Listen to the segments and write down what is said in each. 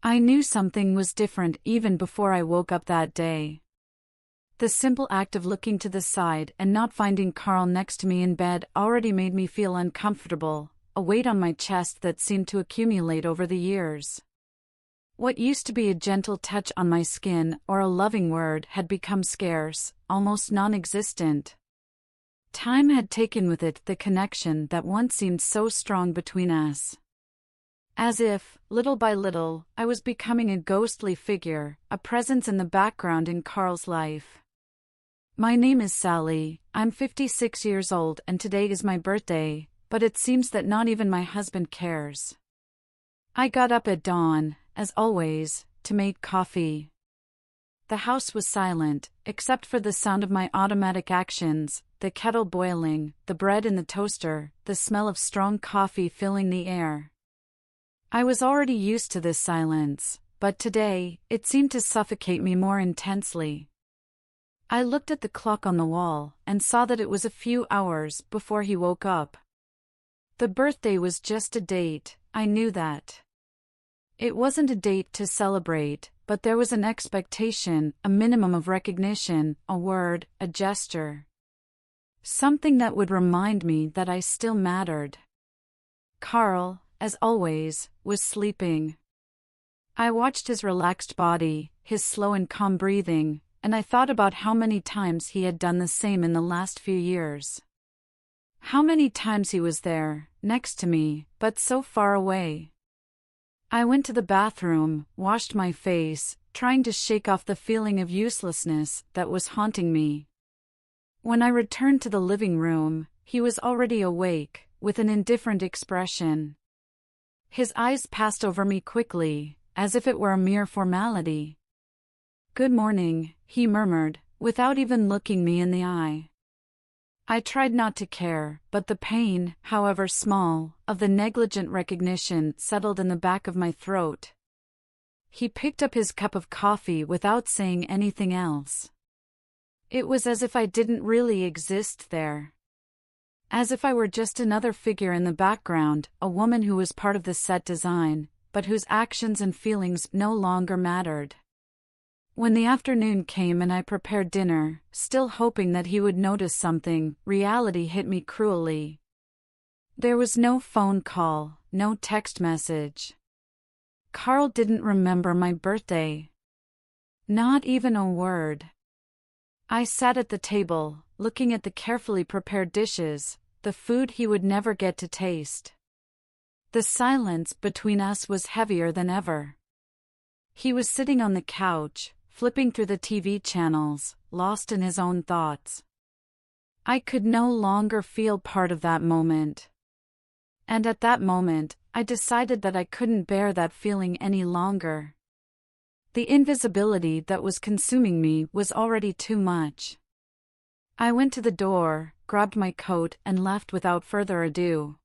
I knew something was different even before I woke up that day. The simple act of looking to the side and not finding Carl next to me in bed already made me feel uncomfortable, a weight on my chest that seemed to accumulate over the years. What used to be a gentle touch on my skin or a loving word had become scarce, almost non-existent. Time had taken with it the connection that once seemed so strong between us. As if, little by little, I was becoming a ghostly figure, a presence in the background in Carl's life. My name is Sally, I'm 56 years old and today is my birthday, but it seems that not even my husband cares. I got up at dawn, as always, to make coffee. The house was silent, except for the sound of my automatic actions, the kettle boiling, the bread in the toaster, the smell of strong coffee filling the air. I was already used to this silence, but today, it seemed to suffocate me more intensely. I looked at the clock on the wall and saw that it was a few hours before he woke up. The birthday was just a date, I knew that. It wasn't a date to celebrate, but there was an expectation, a minimum of recognition, a word, a gesture. Something that would remind me that I still mattered. Carl, as always, was sleeping. I watched his relaxed body, his slow and calm breathing, and I thought about how many times he had done the same in the last few years. How many times he was there, next to me, but so far away. I went to the bathroom, washed my face, trying to shake off the feeling of uselessness that was haunting me. When I returned to the living room, he was already awake, with an indifferent expression. His eyes passed over me quickly, as if it were a mere formality. "Good morning," he murmured, without even looking me in the eye. I tried not to care, but the pain, however small, of the negligent recognition settled in the back of my throat. He picked up his cup of coffee without saying anything else. It was as if I didn't really exist there. As if I were just another figure in the background, a woman who was part of the set design, but whose actions and feelings no longer mattered. When the afternoon came and I prepared dinner, still hoping that he would notice something, reality hit me cruelly. There was no phone call, no text message. Carl didn't remember my birthday. Not even a word. I sat at the table, looking at the carefully prepared dishes, the food he would never get to taste. The silence between us was heavier than ever. He was sitting on the couch, flipping through the TV channels, lost in his own thoughts. I could no longer feel part of that moment. And at that moment, I decided that I couldn't bear that feeling any longer. The invisibility that was consuming me was already too much. I went to the door, grabbed my coat and left without further ado.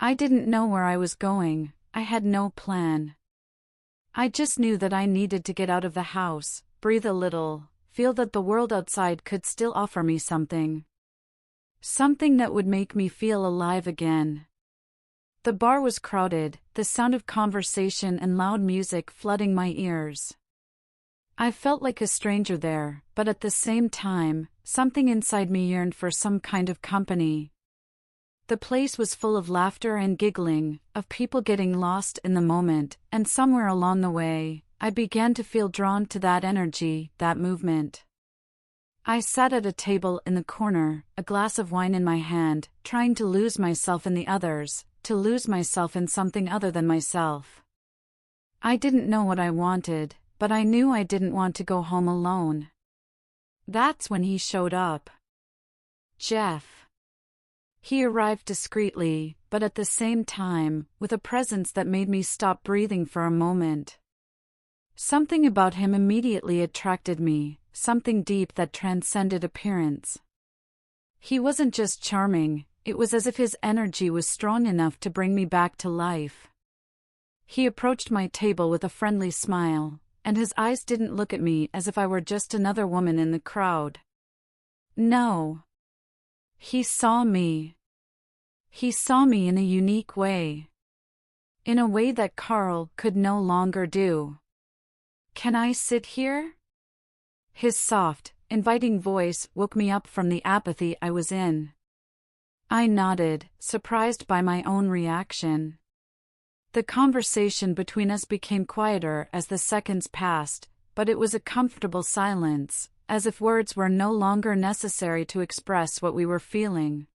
I didn't know where I was going, I had no plan. I just knew that I needed to get out of the house, breathe a little, feel that the world outside could still offer me something. Something that would make me feel alive again. The bar was crowded, the sound of conversation and loud music flooding my ears. I felt like a stranger there, but at the same time, something inside me yearned for some kind of company. The place was full of laughter and giggling, of people getting lost in the moment, and somewhere along the way, I began to feel drawn to that energy, that movement. I sat at a table in the corner, a glass of wine in my hand, trying to lose myself in the others, to lose myself in something other than myself. I didn't know what I wanted, but I knew I didn't want to go home alone. That's when he showed up. Jeff. He arrived discreetly, but at the same time, with a presence that made me stop breathing for a moment. Something about him immediately attracted me, something deep that transcended appearance. He wasn't just charming, it was as if his energy was strong enough to bring me back to life. He approached my table with a friendly smile, and his eyes didn't look at me as if I were just another woman in the crowd. No. He saw me. He saw me in a unique way. in a way that Carl could no longer do. "Can I sit here?" His soft, inviting voice woke me up from the apathy I was in. I nodded, surprised by my own reaction. The conversation between us became quieter as the seconds passed, but it was a comfortable silence, as if words were no longer necessary to express what we were feeling.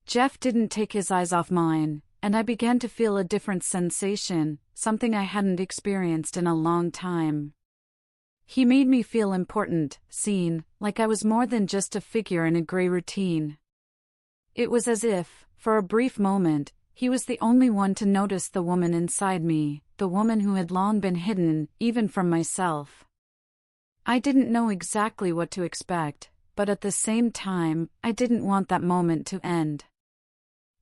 Jeff didn't take his eyes off mine, and I began to feel a different sensation, something I hadn't experienced in a long time. He made me feel important, seen, like I was more than just a figure in a gray routine. It was as if, for a brief moment, he was the only one to notice the woman inside me, the woman who had long been hidden, even from myself. I didn't know exactly what to expect, but at the same time, I didn't want that moment to end.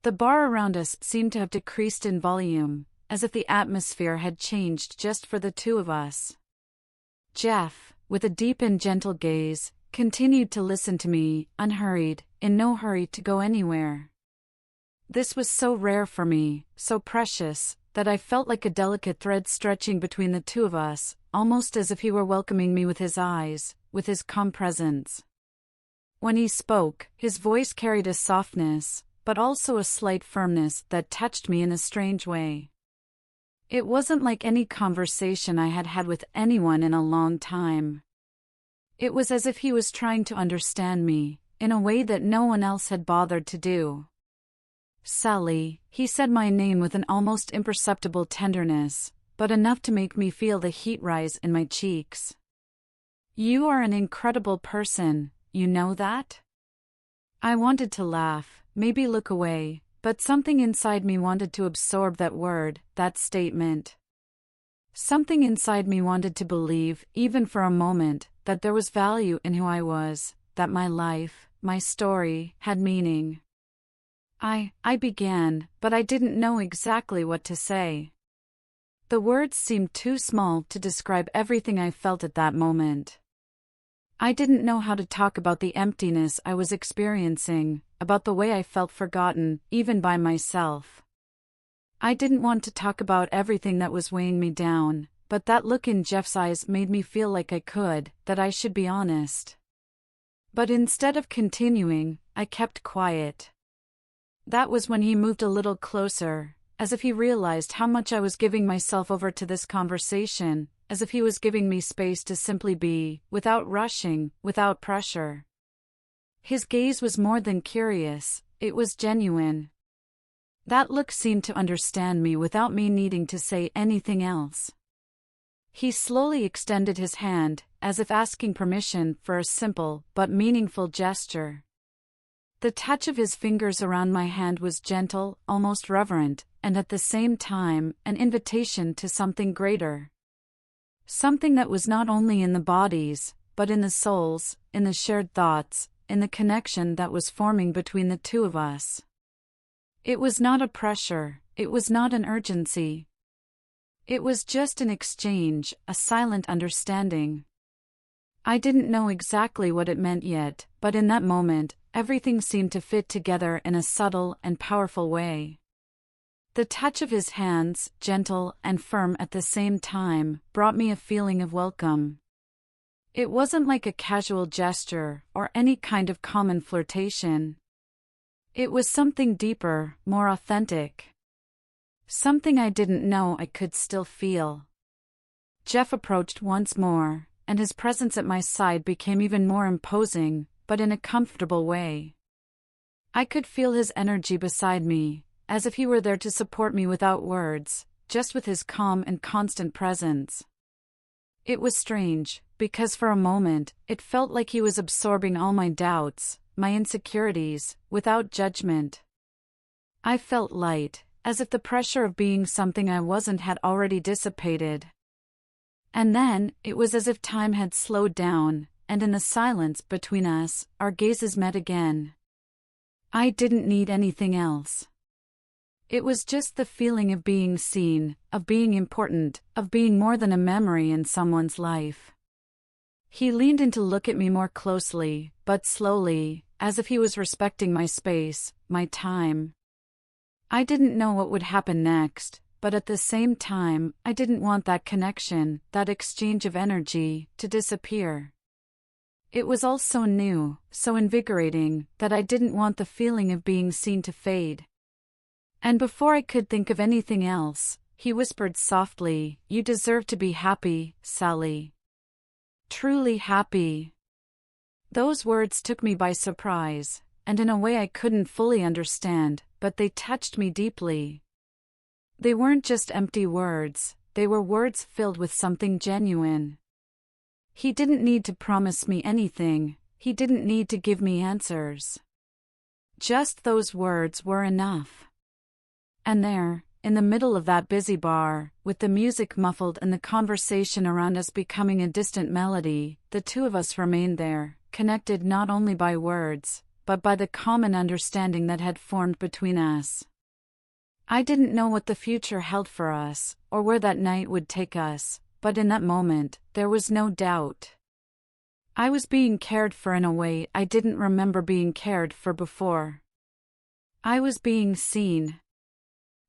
The bar around us seemed to have decreased in volume, as if the atmosphere had changed just for the two of us. Jeff, with a deep and gentle gaze, continued to listen to me, unhurried, in no hurry to go anywhere. This was so rare for me, so precious, that I felt like a delicate thread stretching between the two of us, almost as if he were welcoming me with his eyes, with his calm presence. When he spoke, his voice carried a softness, but also a slight firmness that touched me in a strange way. It wasn't like any conversation I had had with anyone in a long time. It was as if he was trying to understand me, in a way that no one else had bothered to do. "Sally," he said my name with an almost imperceptible tenderness, but enough to make me feel the heat rise in my cheeks. "You are an incredible person, you know that?" I wanted to laugh, maybe look away, but something inside me wanted to absorb that word, that statement. Something inside me wanted to believe, even for a moment, that there was value in who I was, that my life, my story, had meaning. I began, but I didn't know exactly what to say. The words seemed too small to describe everything I felt at that moment. I didn't know how to talk about the emptiness I was experiencing, about the way I felt forgotten, even by myself. I didn't want to talk about everything that was weighing me down, but that look in Jeff's eyes made me feel like I could, that I should be honest. But instead of continuing, I kept quiet. That was when he moved a little closer, as if he realized how much I was giving myself over to this conversation, as if he was giving me space to simply be, without rushing, without pressure. His gaze was more than curious, it was genuine. That look seemed to understand me without me needing to say anything else. He slowly extended his hand, as if asking permission for a simple but meaningful gesture. The touch of his fingers around my hand was gentle, almost reverent, and at the same time, an invitation to something greater. Something that was not only in the bodies, but in the souls, in the shared thoughts, in the connection that was forming between the two of us. It was not a pressure, it was not an urgency. It was just an exchange, a silent understanding. I didn't know exactly what it meant yet, but in that moment, everything seemed to fit together in a subtle and powerful way. The touch of his hands, gentle and firm at the same time, brought me a feeling of welcome. It wasn't like a casual gesture or any kind of common flirtation. It was something deeper, more authentic. Something I didn't know I could still feel. Jeff approached once more, and his presence at my side became even more imposing, but in a comfortable way. I could feel his energy beside me, as if he were there to support me without words, just with his calm and constant presence. It was strange, because for a moment, it felt like he was absorbing all my doubts, my insecurities, without judgment. I felt light, as if the pressure of being something I wasn't had already dissipated. And then, it was as if time had slowed down, and in the silence between us, our gazes met again. I didn't need anything else. It was just the feeling of being seen, of being important, of being more than a memory in someone's life. He leaned in to look at me more closely, but slowly, as if he was respecting my space, my time. I didn't know what would happen next, but at the same time, I didn't want that connection, that exchange of energy, to disappear. It was all so new, so invigorating, that I didn't want the feeling of being seen to fade. And before I could think of anything else, he whispered softly, "You deserve to be happy, Sally. Truly happy." Those words took me by surprise, and in a way I couldn't fully understand, but they touched me deeply. They weren't just empty words, they were words filled with something genuine. He didn't need to promise me anything, he didn't need to give me answers. Just those words were enough. And there, in the middle of that busy bar, with the music muffled and the conversation around us becoming a distant melody, the two of us remained there, connected not only by words, but by the common understanding that had formed between us. I didn't know what the future held for us, or where that night would take us, but in that moment, there was no doubt. I was being cared for in a way I didn't remember being cared for before. I was being seen.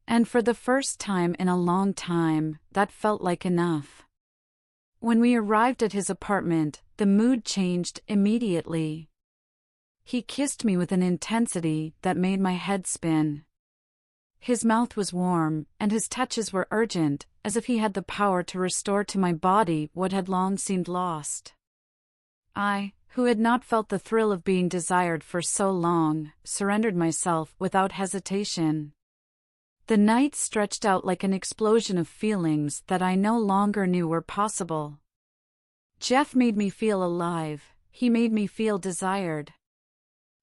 And for the first time in a long time, that felt like enough. When we arrived at his apartment, the mood changed immediately. He kissed me with an intensity that made my head spin. His mouth was warm, and his touches were urgent, as if he had the power to restore to my body what had long seemed lost. I, who had not felt the thrill of being desired for so long, surrendered myself without hesitation. The night stretched out like an explosion of feelings that I no longer knew were possible. Jeff made me feel alive, he made me feel desired.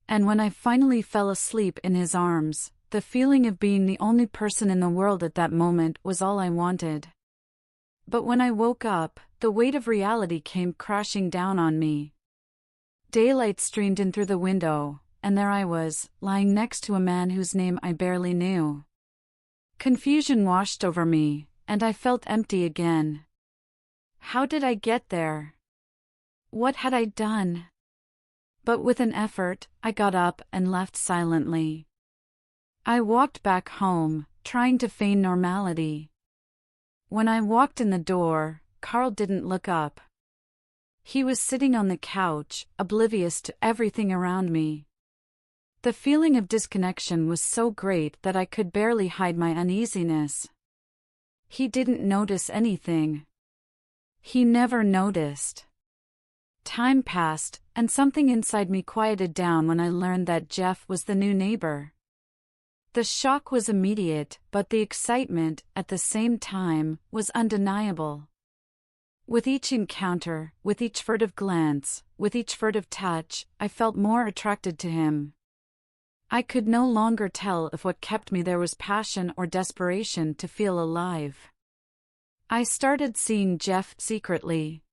And when I finally fell asleep in his arms, the feeling of being the only person in the world at that moment was all I wanted. But when I woke up, the weight of reality came crashing down on me. Daylight streamed in through the window, and there I was, lying next to a man whose name I barely knew. Confusion washed over me, and I felt empty again. How did I get there? What had I done? But with an effort, I got up and left silently. I walked back home, trying to feign normality. When I walked in the door, Carl didn't look up. He was sitting on the couch, oblivious to everything around me. The feeling of disconnection was so great that I could barely hide my uneasiness. He didn't notice anything. He never noticed. Time passed, and something inside me quieted down when I learned that Jeff was the new neighbor. The shock was immediate, but the excitement, at the same time, was undeniable. With each encounter, with each furtive glance, with each furtive touch, I felt more attracted to him. I could no longer tell if what kept me there was passion or desperation to feel alive. I started seeing Jeff secretly.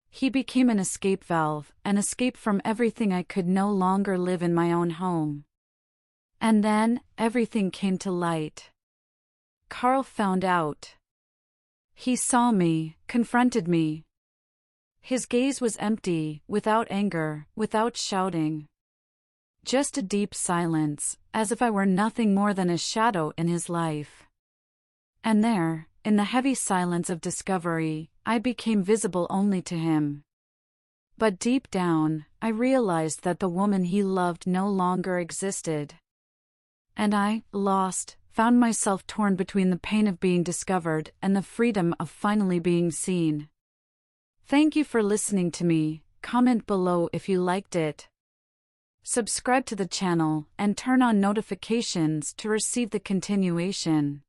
He became an escape valve, an escape from everything I could no longer live in my own home. And then, everything came to light. Carl found out. He saw me, confronted me. His gaze was empty, without anger, without shouting. Just a deep silence, as if I were nothing more than a shadow in his life. And there, in the heavy silence of discovery, I became visible only to him. But deep down, I realized that the woman he loved no longer existed. And I, lost, found myself torn between the pain of being discovered and the freedom of finally being seen. Thank you for listening to me. Comment below if you liked it. Subscribe to the channel and turn on notifications to receive the continuation.